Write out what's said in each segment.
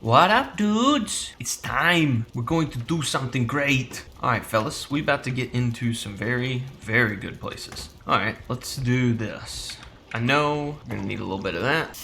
What up, dudes? It's time. We're going to do something great. Alright, fellas, we about to get into some very, very good places. Alright, let's do this. I know we're gonna need a little bit of that.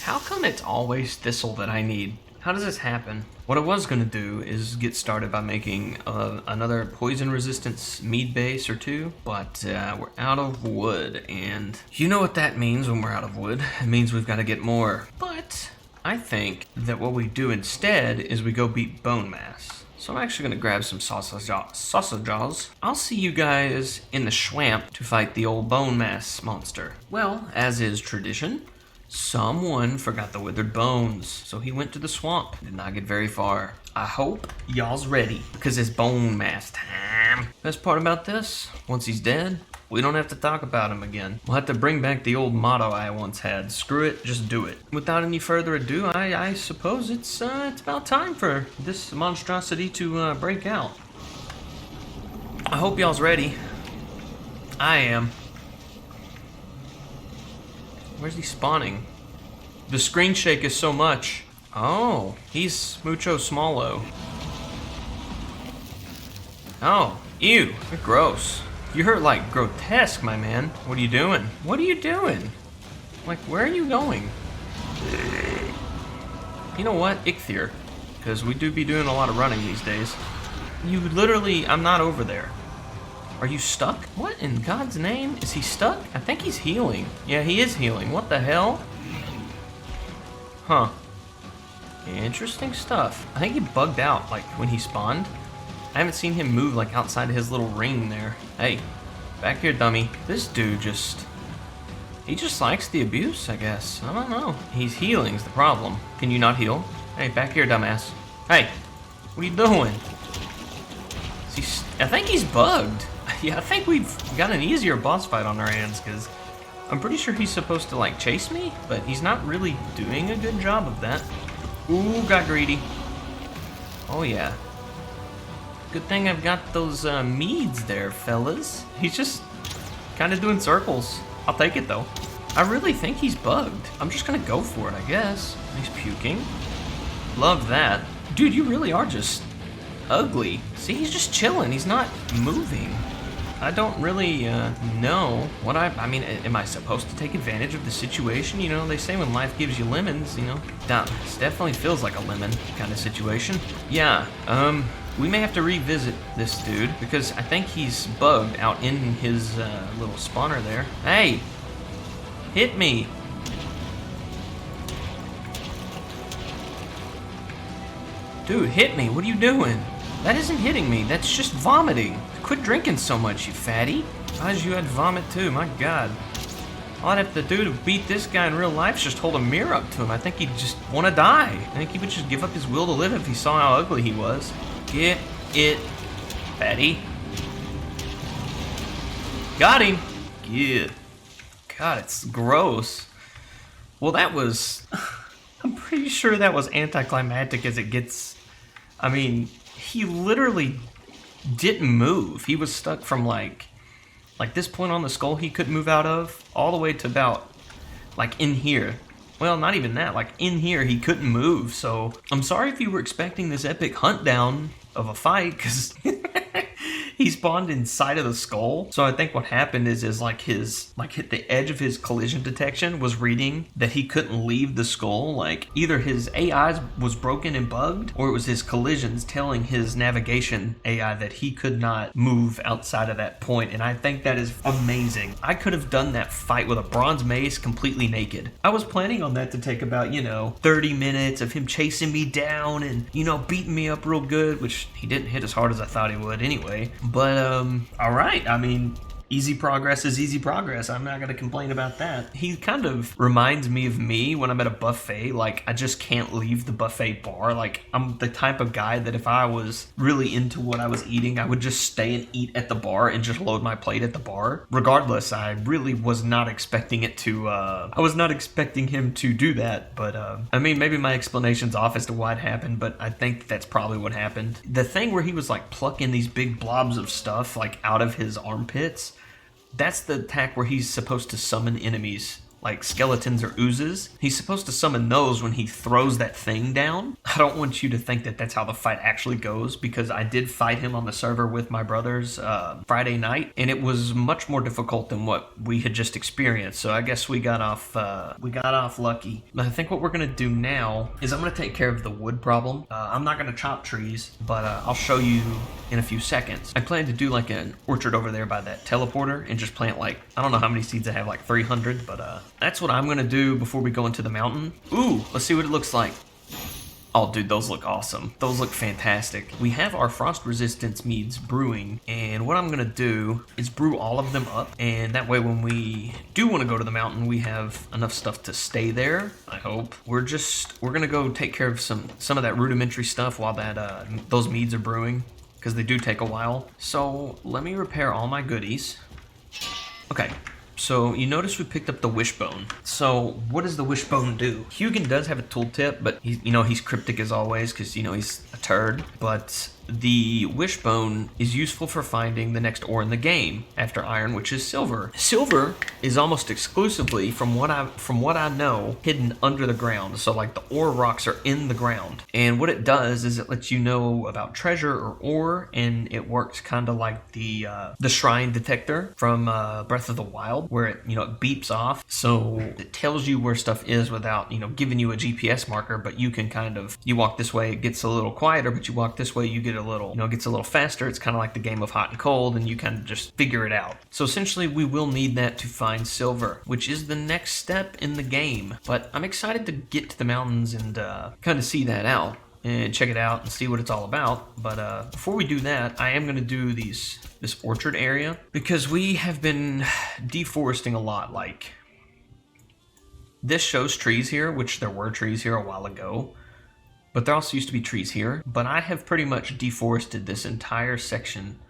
How come it's always thistle that I need? How does this happen? What I was gonna do is get started by making another poison resistance mead base or two, but we're out of wood, and you know what that means when we're out of wood. It means we've gotta get more. But I think that what we do instead is we go beat BONEMASS. So I'm actually gonna grab some sausages. I'll see you guys in the swamp to fight the old BONEMASS monster. Well, as is tradition, someone forgot the withered bones, so he went to the swamp. Did not get very far. I hope y'all's ready, because it's BONEMASS time. Best part about this, once he's dead, we don't have to talk about him again. We'll have to bring back the old motto I once had. Screw it, just do it. Without any further ado, I suppose it's about time for this monstrosity to break out. I hope y'all's ready. I am. Where's he spawning? The screen shake is so much. Oh, he's mucho smallo. Oh, ew, you're gross. You're like grotesque, my man. What are you doing? What are you doing? Like, where are you going? You know what? Ichthyr. Because we do be doing a lot of running these days. You literally, I'm not over there. Are you stuck? What in God's name? Is he stuck? I think he's healing. Yeah, he is healing. What the hell? Huh. Interesting stuff. I think he bugged out, like, when he spawned. I haven't seen him move, like, outside of his little ring there. Hey, back here, dummy. This dude he just likes the abuse, I guess. I don't know. He's healing's the problem. Can you not heal? Hey, back here, dumbass. Hey, what are you doing? I think he's bugged. Yeah, I think we've got an easier boss fight on our hands, because I'm pretty sure he's supposed to, like, chase me, but he's not really doing a good job of that. Ooh, got greedy. Oh, yeah. Good thing I've got those meads there, fellas. He's just kind of doing circles. I'll take it, though. I really think he's bugged. I'm just gonna go for it, I guess. He's puking. Love that. Dude, you really are just ugly. See, he's just chilling. He's not moving. I don't really know what I mean, am I supposed to take advantage of the situation? You know, they say when life gives you lemons, you know. This definitely feels like a lemon kind of situation. Yeah, we may have to revisit this dude, because I think he's bugged out in his little spawner there. Hey! Hit me! Dude, hit me! What are you doing? That isn't hitting me, that's just vomiting. Quit drinking so much, you fatty. As you had vomit too, my god. All I'd have to do to beat this guy in real life is just hold a mirror up to him. I think he'd just want to die. I think he would just give up his will to live if he saw how ugly he was. Get it, fatty. Got him. Yeah. God, it's gross. Well, that was... I'm pretty sure that was anticlimactic as it gets. I mean, he literally didn't move. He was stuck from like this point on the skull he couldn't move out of, all the way to about like in here. Well, not even that, like in here he couldn't move. So I'm sorry if you were expecting this epic hunt down of a fight, because he spawned inside of the skull. So I think what happened is like his, hit the edge of his collision detection was reading that he couldn't leave the skull. Like either his AI was broken and bugged, or it was his collisions telling his navigation AI that he could not move outside of that point. And I think that is amazing. I could have done that fight with a bronze mace completely naked. I was planning on that to take about, 30 minutes of him chasing me down and, beating me up real good, which he didn't hit as hard as I thought he would anyway. But, alright, I mean, easy progress is easy progress. I'm not gonna complain about that. He kind of reminds me of me when I'm at a buffet. Like, I just can't leave the buffet bar. Like, I'm the type of guy that if I was really into what I was eating, I would just stay and eat at the bar and just load my plate at the bar. Regardless, I really was not expecting it to, I was not expecting him to do that. But, I mean, maybe my explanation's off as to why it happened, but I think that's probably what happened. The thing where he was, like, plucking these big blobs of stuff, like, out of his armpits, that's the attack where he's supposed to summon enemies like skeletons or oozes. He's supposed to summon those when he throws that thing down. I don't want you to think that that's how the fight actually goes, because I did fight him on the server with my brothers Friday night, and it was much more difficult than what we had just experienced. So I guess we got off lucky. But I think what we're gonna do now is I'm gonna take care of the wood problem. I'm not gonna chop trees, but I'll show you in a few seconds. I plan to do like an orchard over there by that teleporter and just plant like, I don't know how many seeds I have, like 300, but that's what I'm gonna do before we go into the mountain. Ooh, let's see what it looks like. Oh, dude, those look awesome. Those look fantastic. We have our frost resistance meads brewing, and what I'm gonna do is brew all of them up, and that way when we do want to go to the mountain, we have enough stuff to stay there, I hope. We're gonna go take care of some of that rudimentary stuff while that those meads are brewing, because they do take a while. So let me repair all my goodies. Okay. So you notice we picked up the wishbone. So what does the wishbone do? Hugin does have a tooltip, but he's cryptic as always, because he's a turd. But the wishbone is useful for finding the next ore in the game after iron, which is silver. Silver is almost exclusively, from what I know, hidden under the ground. So like the ore rocks are in the ground, and what it does is it lets you know about treasure or ore, and it works kind of like the shrine detector from Breath of the Wild, where it it beeps off, so it tells you where stuff is without giving you a GPS marker. But you can you walk this way, it gets a little quieter, but you walk this way, you get a little, it gets a little faster. It's kind of like the game of hot and cold, and you kind of just figure it out. So essentially we will need that to find silver, which is the next step in the game. But I'm excited to get to the mountains and kind of see that out and check it out and see what it's all about. But before we do that, I am going to do this orchard area, because we have been deforesting a lot. Like, this shows trees here, which there were trees here a while ago, but there also used to be trees here. But I have pretty much deforested this entire section.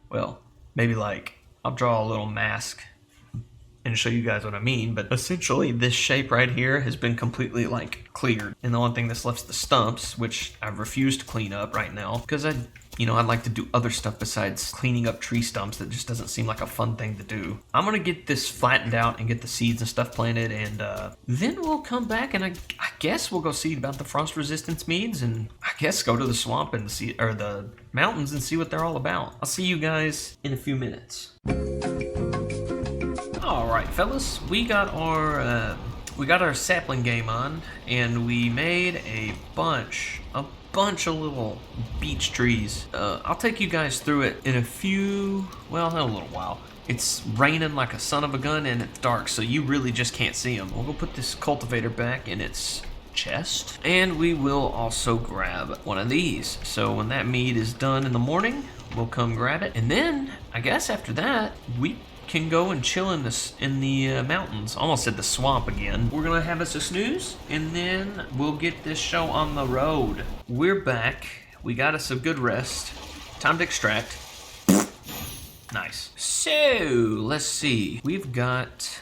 Well, maybe like, I'll draw a little mask and show you guys what I mean, but essentially this shape right here has been completely like cleared, and the only thing that's left is the stumps, which I've refused to clean up right now, because I'd like to do other stuff besides cleaning up tree stumps. That just doesn't seem like a fun thing to do. I'm gonna get this flattened out and get the seeds and stuff planted, and then we'll come back and I guess we'll go see about the frost resistance meads, and I guess go to the swamp and see, or the mountains, and see what they're all about. I'll see you guys in a few minutes. Alright fellas, we got our sapling game on, and we made a bunch of little beech trees. I'll take you guys through it in a little while. It's raining like a son of a gun, and it's dark, so you really just can't see them. We'll go put this cultivator back in its chest, and we will also grab one of these. So when that mead is done in the morning, we'll come grab it, and then I guess after that we can go and chill in the mountains. Almost said the swamp again. We're gonna have us a snooze, and then we'll get this show on the road. We're back. We got us a good rest. Time to extract. Nice. So let's see. We've got.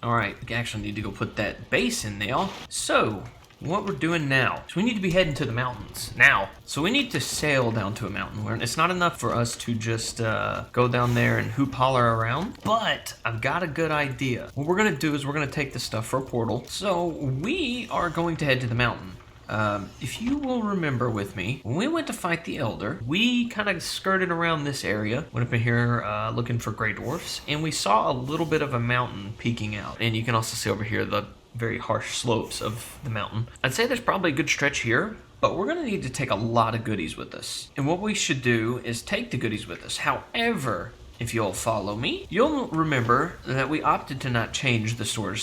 All right. We actually need to go put that base in there. So what we're doing now is we need to be heading to the mountains now. So we need to sail down to a mountain, where it's not enough for us to just go down there and hoop holler around. But I've got a good idea. What we're gonna do is we're gonna take this stuff for a portal. So we are going to head to the mountain. If you will remember with me, when we went to fight the Elder, we kind of skirted around this area, went up in here looking for gray dwarfs, and we saw a little bit of a mountain peeking out. And you can also see over here the very harsh slopes of the mountain. I'd say there's probably a good stretch here, but we're gonna need to take a lot of goodies with us. And what we should do is take the goodies with us. However, if you'll follow me, you'll remember that we opted to not change the storage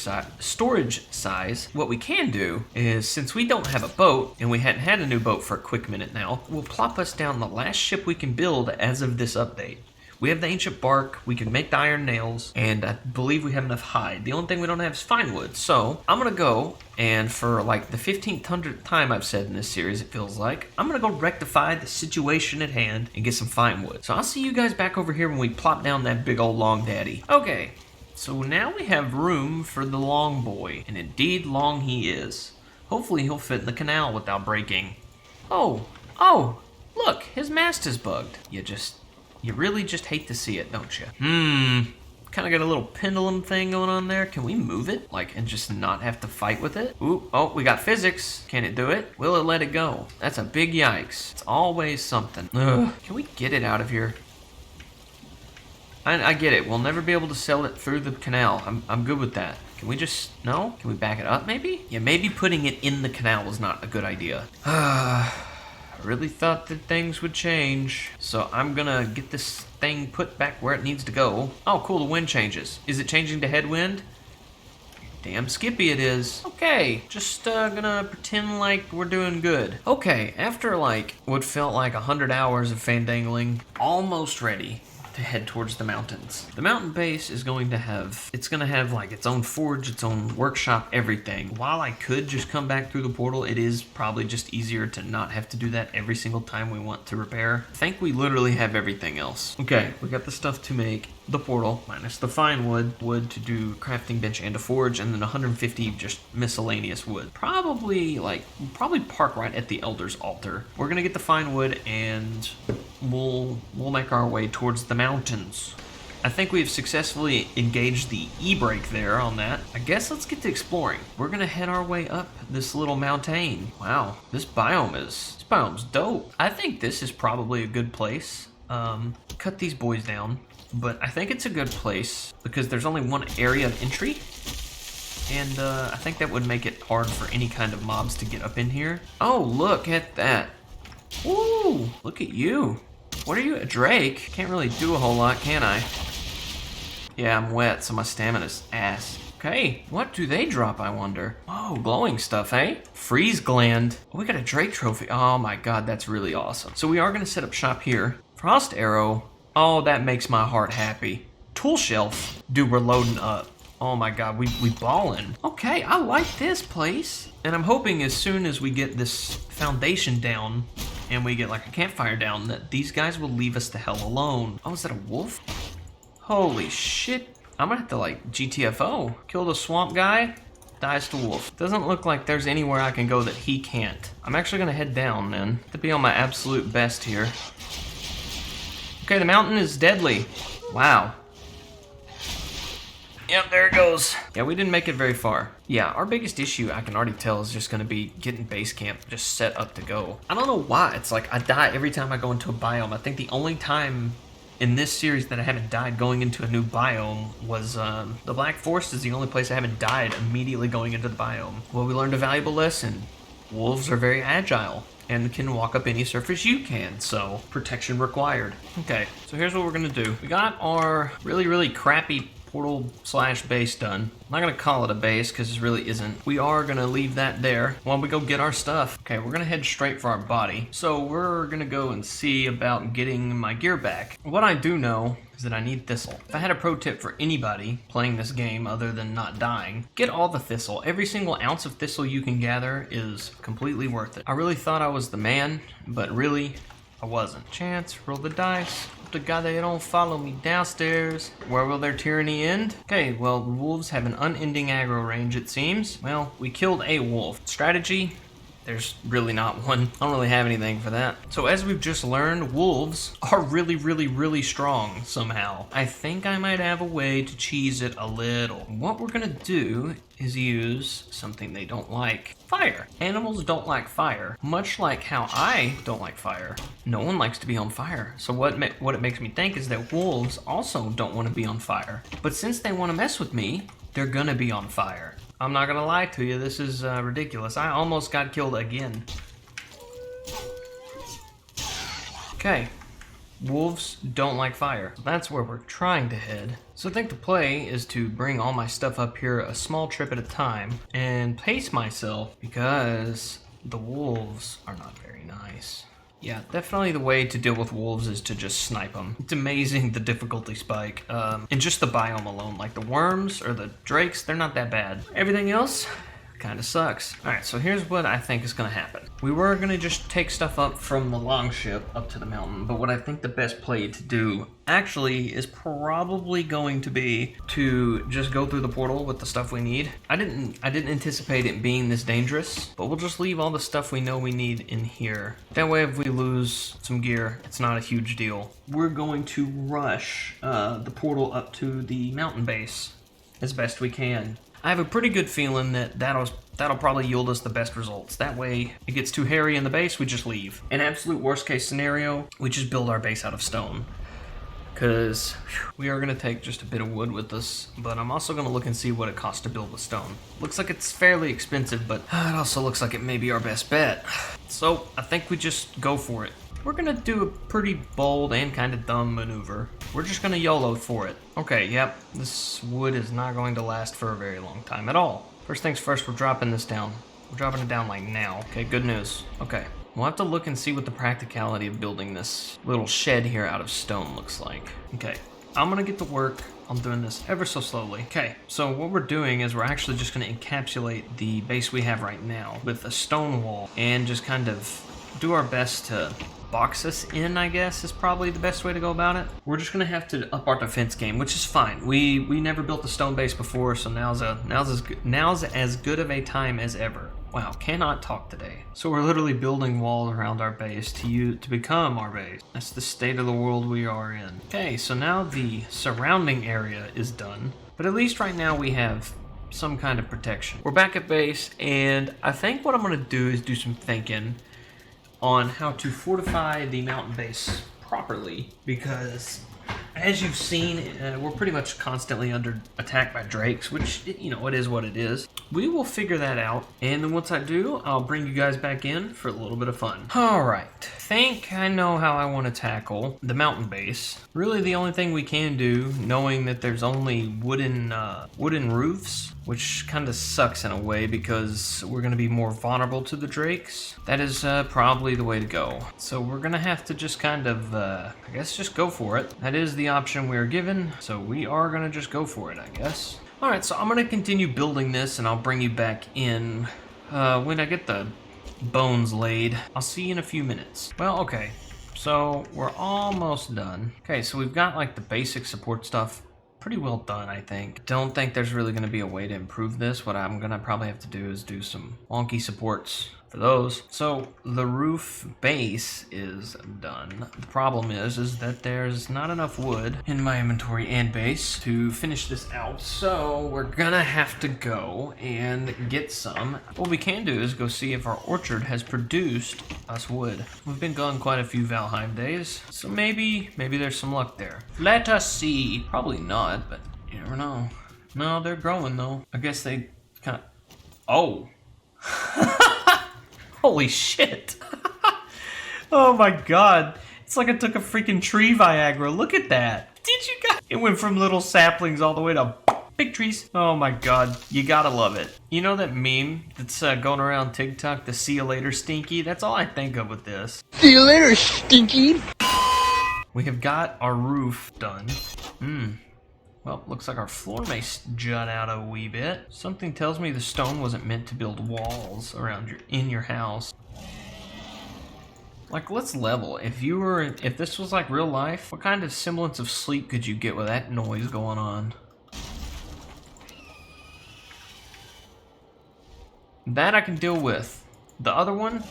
size. What we can do is, since we don't have a boat, and we hadn't had a new boat for a quick minute now, we'll plop us down the last ship we can build as of this update. We have the ancient bark, we can make the iron nails, and I believe we have enough hide. The only thing we don't have is fine wood. So I'm gonna go, and for like the 1500th time I've said in this series, it feels like, I'm gonna go rectify the situation at hand and get some fine wood. So I'll see you guys back over here when we plop down that big old long daddy. Okay, so now we have room for the long boy, and indeed long he is. Hopefully he'll fit in the canal without breaking. Oh, look, his mast is bugged. You really just hate to see it, don't you? kind of got a little pendulum thing going on there. Can we move it? Like, and just not have to fight with it? Ooh, oh, we got physics. Can it do it? Will it let it go? That's a big yikes. It's always something. Ugh. Can we get it out of here? I get it. We'll never be able to sell it through the canal. I'm good with that. Can we just, no? Can we back it up maybe? Yeah, maybe putting it in the canal was not a good idea. I really thought that things would change. So I'm gonna get this thing put back where it needs to go. Oh, cool, the wind changes. Is it changing to headwind? Damn skippy it is. Okay, just gonna pretend like we're doing good. Okay, after like what felt like 100 hours of fandangling, almost ready to head towards the mountains. The mountain base is going to have, it's gonna have like its own forge, its own workshop, everything. While I could just come back through the portal, it is probably just easier to not have to do that every single time we want to repair. I think we literally have everything else. Okay, we got the stuff to make the portal, minus the fine wood to do crafting bench and a forge, and then 150 just miscellaneous wood. Probably park right at the Elder's altar. We're gonna get the fine wood and we'll make our way towards the mountains. I think we've successfully engaged the e-brake there on that. I guess let's get to exploring. We're gonna head our way up this little mountain. Wow, this biome's dope. I think this is probably a good place. Cut these boys down. But I think it's a good place because there's only one area of entry. And I think that would make it hard for any kind of mobs to get up in here. Oh, look at that. Ooh, look at you. What are you, a Drake? Can't really do a whole lot, can I? Yeah, I'm wet, so my stamina's ass. Okay, what do they drop, I wonder? Oh, glowing stuff, eh? Freeze gland. Oh, we got a Drake trophy. Oh my god, that's really awesome. So we are gonna set up shop here. Frost arrow. Oh, that makes my heart happy. Tool shelf. Dude, we're loading up. Oh my god, we ballin'. Okay, I like this place. And I'm hoping as soon as we get this foundation down and we get like a campfire down that these guys will leave us the hell alone. Oh, is that a wolf? Holy shit. I'm gonna have to like GTFO. Kill the swamp guy, dies to wolf. Doesn't look like there's anywhere I can go that he can't. I'm actually gonna head down then to be on my absolute best here. Okay, the mountain is deadly. Wow. Yep, there it goes. Yeah, we didn't make it very far. Yeah, our biggest issue, I can already tell, is just gonna be getting base camp just set up to go. I don't know why. It's like I die every time I go into a biome. I think the only time in this series that I haven't died going into a new biome was the Black Forest is the only place I haven't died immediately going into the biome. Well, we learned a valuable lesson. Wolves are very agile and can walk up any surface you can, so protection required. Okay, so here's what we're gonna do. We got our really crappy portal slash base done. I'm not gonna call it a base because it really isn't. We are gonna leave that there while we go get our stuff. Okay, we're gonna head straight for our body. So we're gonna go and see about getting my gear back. What I do know is that I need thistle. If I had a pro tip for anybody playing this game other than not dying, get all the thistle. Every single ounce of thistle you can gather is completely worth it. I really thought I was the man, but really, I wasn't. Chance, roll the dice. Hope to God they don't follow me downstairs. Where will their tyranny end? Okay, well, the wolves have an unending aggro range, it seems. Well, we killed a wolf. Strategy? There's really not one. I don't really have anything for that. So as we've just learned, wolves are really strong somehow. I think I might have a way to cheese it a little. What we're gonna do is use something they don't like. Fire. Animals don't like fire, much like how I don't like fire. No one likes to be on fire. So what it makes me think is that wolves also don't want to be on fire. But since they want to mess with me, they're gonna be on fire. I'm not gonna lie to you, this is ridiculous. I almost got killed again. Okay, wolves don't like fire. That's where we're trying to head. So I think the play is to bring all my stuff up here a small trip at a time and pace myself because the wolves are not very nice. Yeah, definitely the way to deal with wolves is to just snipe them. It's amazing the difficulty spike. And just the biome alone, like the worms or the drakes, they're not that bad. Everything else, Kind of sucks. All right, so here's what I think is gonna happen. We were gonna just take stuff up from the longship up to the mountain, but what I think the best play to do actually is probably going to be to just go through the portal with the stuff we need. I didn't anticipate it being this dangerous, but we'll just leave all the stuff we know we need in here. That way, if we lose some gear, it's not a huge deal. We're going to rush the portal up to the mountain base as best we can. I have a pretty good feeling that that'll probably yield us the best results. That way, it gets too hairy in the base, we just leave. An absolute worst case scenario, we just build our base out of stone. Because we are going to take just a bit of wood with us, but I'm also going to look and see what it costs to build with stone. Looks like it's fairly expensive, but it also looks like it may be our best bet. So I think we just go for it. We're going to do a pretty bold and kind of dumb maneuver. We're just going to YOLO for it. Okay, yep, this wood is not going to last for a very long time at all. First things first, we're dropping this down. We're dropping it down like now. Okay, good news. Okay, we'll have to look and see what the practicality of building this little shed here out of stone looks like. Okay, I'm going to get to work on doing this ever so slowly. Okay, so what we're doing is we're actually just going to encapsulate the base we have right now with a stone wall and just kind of do our best to box us in, I guess, is probably the best way to go about it. We're just gonna have to up our defense game, which is fine. We never built a stone base before, so now's as good of a time as ever. Wow, cannot talk today. So we're literally building walls around our base to become our base. That's the state of the world we are in. Okay, so now the surrounding area is done, but at least right now we have some kind of protection. We're back at base, and I think what I'm gonna do is do some thinking on how to fortify the mountain base properly, because as you've seen, we're pretty much constantly under attack by drakes, which, you know, it is what it is. We will figure that out, and then once I do, I'll bring you guys back in for a little bit of fun. All right, think I know how I want to tackle the mountain base. Really, the only thing we can do, knowing that there's only wooden roofs, which kind of sucks in a way because we're going to be more vulnerable to the drakes. That is probably the way to go. So we're going to have to just kind of, I guess, just go for it. That is the option we're given, so we are going to just go for it, I guess. All right, so I'm going to continue building this, and I'll bring you back in when I get the bones laid. I'll see you in a few minutes. Well, okay, so we're almost done. Okay, so we've got like the basic support stuff pretty well done, I think. Don't think there's really going to be a way to improve this. What I'm going to probably have to do is do some wonky supports for those. So the roof base is done. The problem is that there's not enough wood in my inventory and base to finish this out. So we're gonna have to go and get some. What we can do is go see if our orchard has produced us wood. We've been gone quite a few Valheim days, so maybe there's some luck there. Let us see. Probably not, but you never know. No, they're growing though. I guess they kind of... Oh. Holy shit. Oh my god. It's like I took a freaking tree Viagra. Look at that. Did you guys? It went from little saplings all the way to big trees. Oh my god. You gotta love it. You know that meme that's going around TikTok, the see you later stinky? That's all I think of with this. See you later, stinky. We have got our roof done. Well, looks like our floor may jut out a wee bit. Something tells me the stone wasn't meant to build walls around in your house. Like, let's level. If this was like real life, what kind of semblance of sleep could you get with that noise going on? That I can deal with. The other one?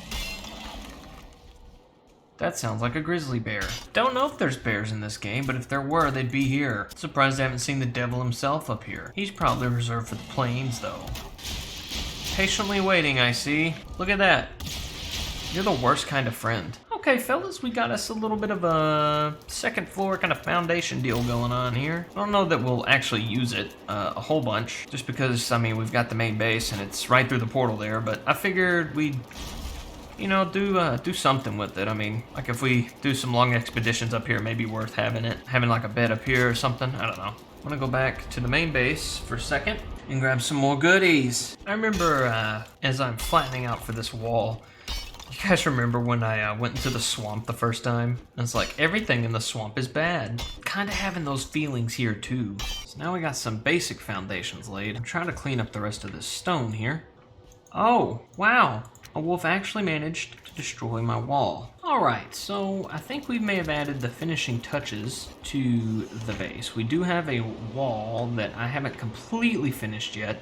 That sounds like a grizzly bear. Don't know if there's bears in this game, but if there were, they'd be here. Surprised I haven't seen the devil himself up here. He's probably reserved for the plains, though. Patiently waiting, I see. Look at that. You're the worst kind of friend. Okay, fellas, we got us a little bit of a second floor kind of foundation deal going on here. I don't know that we'll actually use it a whole bunch, just because, I mean, we've got the main base and it's right through the portal there, but I figured we'd, you know, do something with it. I mean, like if we do some long expeditions up here, it may be worth having like a bed up here or something. I don't know. I'm gonna go back to the main base for a second and grab some more goodies. I remember as I'm flattening out for this wall, you guys remember when I went into the swamp the first time? And it's like, everything in the swamp is bad. Kind of having those feelings here too. So now we got some basic foundations laid. I'm trying to clean up the rest of this stone here. Oh, wow. A wolf actually managed to destroy my wall. Alright, so I think we may have added the finishing touches to the base. We do have a wall that I haven't completely finished yet,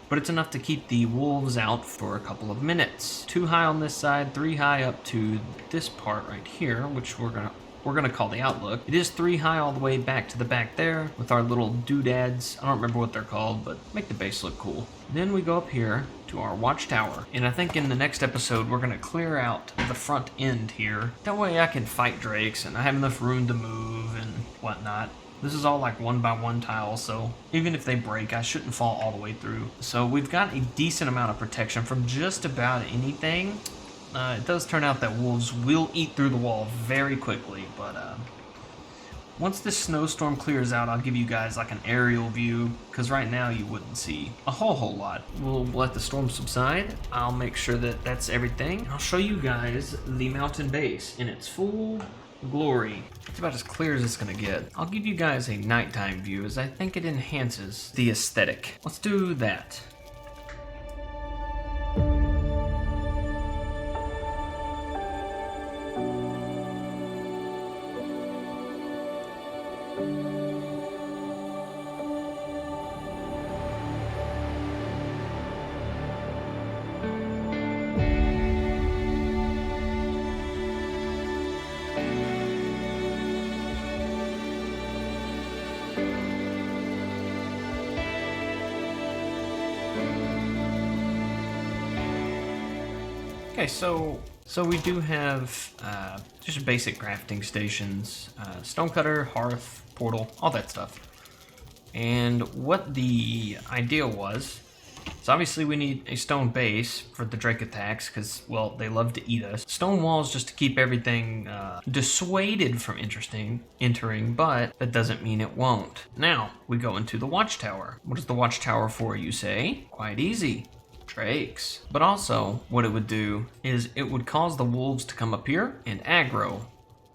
but it's enough to keep the wolves out for a couple of minutes. 2 high on this side, 3 high up to this part right here, which we're gonna call the outlook. It is 3 high all the way back to the back there with our little doodads. I don't remember what they're called, but make the base look cool. Then we go up here to our watchtower. And I think in the next episode, we're gonna clear out the front end here. That way I can fight drakes and I have enough room to move and whatnot. This is all like 1x1 tiles, so even if they break, I shouldn't fall all the way through. So we've got a decent amount of protection from just about anything. It does turn out that wolves will eat through the wall very quickly, but once this snowstorm clears out, I'll give you guys like an aerial view, because right now you wouldn't see a whole lot. We'll let the storm subside. I'll make sure that that's everything. I'll show you guys the mountain base in its full glory. It's about as clear as it's gonna get. I'll give you guys a nighttime view, as I think it enhances the aesthetic. Let's do that. Okay, so we do have just basic crafting stations, stonecutter, hearth, portal, all that stuff. And what the idea was, so obviously we need a stone base for the drake attacks, because, well, they love to eat us. Stone walls just to keep everything dissuaded from entering, but that doesn't mean it won't. Now, we go into the watchtower. What is the watchtower for, you say? Quite easy. Drakes. But also, what it would do is it would cause the wolves to come up here and aggro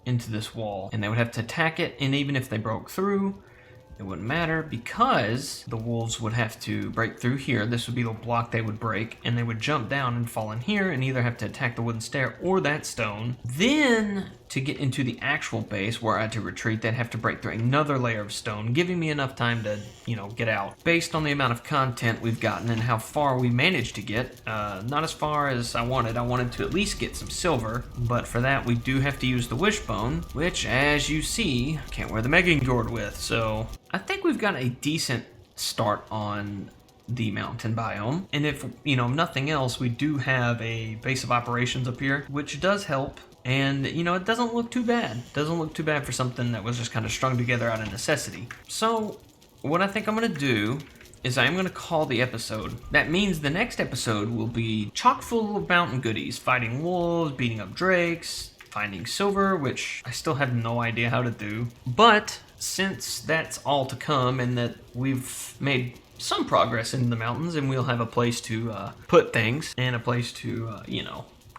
into this wall, and they would have to attack it, and even if they broke through, it wouldn't matter, because the wolves would have to break through here. This would be the block they would break, and they would jump down and fall in here and either have to attack the wooden stair or that stone. Then, to get into the actual base where I had to retreat, they'd have to break through another layer of stone, giving me enough time to, get out. Based on the amount of content we've gotten and how far we managed to get, not as far as I wanted to at least get some silver, but for that we do have to use the wishbone, which, as you see, can't wear the Megan Gourd with, so I think we've got a decent start on the mountain biome. And if, nothing else, we do have a base of operations up here, which does help. And, it doesn't look too bad. Doesn't look too bad for something that was just kind of strung together out of necessity. So, what I think I'm going to do is I'm going to call the episode. That means the next episode will be chock full of mountain goodies. Fighting wolves, beating up drakes, finding silver, which I still have no idea how to do. But, since that's all to come and that we've made some progress in the mountains and we'll have a place to put things and a place to,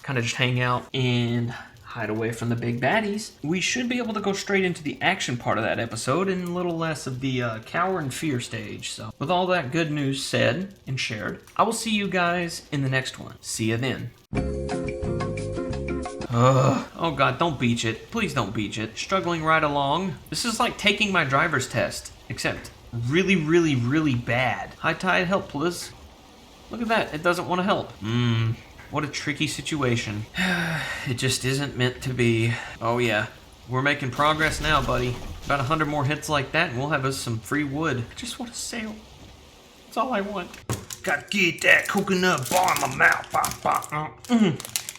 kind of just hang out and hide away from the big baddies, we should be able to go straight into the action part of that episode and a little less of the cower and fear stage. So with all that good news said and shared, I will see you guys in the next one. See you then. Oh god, don't beach it. Please don't beach it. Struggling right along. This is like taking my driver's test, except really, really, really bad. High tide, help please. Look at that, it doesn't want to help. What a tricky situation. It just isn't meant to be. Oh yeah, we're making progress now, buddy. About 100 more hits like that and we'll have us some free wood. I just want to sail. That's all I want. Gotta get that coconut bar in my mouth.